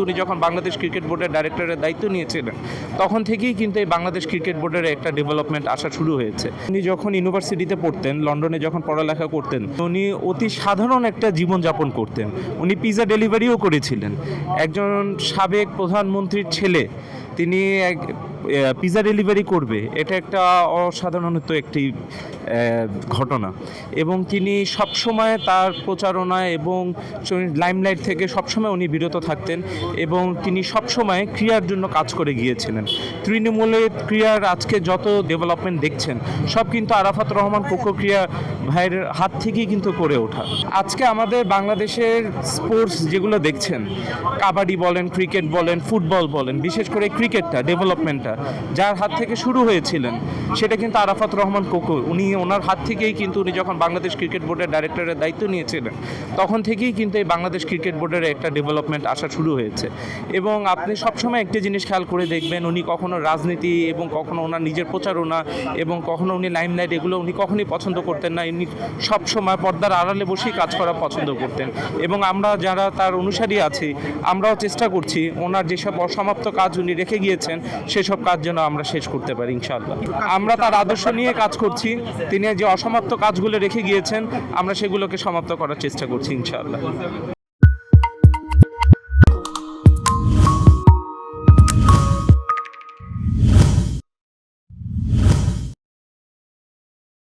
উনি যখন বাংলাদেশ ক্রিকেট বোর্ডের ডাইরেক্টরের দায়িত্ব নিয়েছিলেন তখন থেকেই কিন্তু এই বাংলাদেশ ক্রিকেট বোর্ডের একটা ডেভেলপমেন্ট আসা শুরু হয়েছে। উনি যখন ইউনিভার্সিটিতে পড়তেন, লন্ডনে যখন পড়ালেখা করতেন, উনি অতি সাধারণ একটা জীবনযাপন করতেন। উনি পিৎজা ডেলিভারিও করেছিলেন। একজন সাবেক প্রধানমন্ত্রীর ছেলে তিনি পিৎজা ডেলিভারি করবে, এটা একটা অসাধারণত একটি ঘটনা। এবং তিনি সবসময় তার প্রচারণায় এবং লাইমলাইট থেকে সবসময় উনি বিরত থাকতেন এবং তিনি সবসময় ক্রীড়ার জন্য কাজ করে গিয়েছিলেন। তৃণমূলের ক্রীড়ার আজকে যত ডেভেলপমেন্ট দেখছেন সব কিন্তু আরাফাত রহমান কোকো ক্রীড়া ভাইয়ের হাত থেকেই কিন্তু করে ওঠা। আজকে আমাদের বাংলাদেশের স্পোর্টস যেগুলো দেখছেন, কাবাডি বলেন, ক্রিকেট বলেন, ফুটবল বলেন, বিশেষ করে ক্রিকেটটা ডেভেলপমেন্টটা যার হাত থেকে শুরু হয়েছিলেন সেটা কিন্তু আরাফাত রহমান কোকো। ওনার হাত থেকেই কিন্তু উনি যখন বাংলাদেশ ক্রিকেট বোর্ডের ডাইরেক্টরের দায়িত্ব নিয়েছিলেন তখন থেকেই কিন্তু এই বাংলাদেশ ক্রিকেট বোর্ডের একটা ডেভেলপমেন্ট আসা শুরু হয়েছে। এবং আপনি সবসময় একটি জিনিস খেয়াল করে দেখবেন, উনি কখনো রাজনীতি এবং কখনো ওনার নিজের প্রচারণা এবং কখনো উনি লাইমলাইট এগুলো উনি কখনোই পছন্দ করতেন না। উনি সবসময় পর্দার আড়ালে বসেই কাজ করা পছন্দ করতেন এবং আমরা যারা তার অনুসারী আছি আমরাও চেষ্টা করছি ওনার যেসব অসমাপ্ত কাজ উনি রেখে গিয়েছেন সেসব কাজ যেন আমরা শেষ করতে পারি ইনশাআল্লাহ। আমরা তার আদর্শ নিয়ে কাজ করছি, তিনি যে অসমাপ্ত কাজগুলো রেখে গিয়েছেন আমরা সেগুলোকে সমাপ্ত করার চেষ্টা করছি ইনশাআল্লাহ।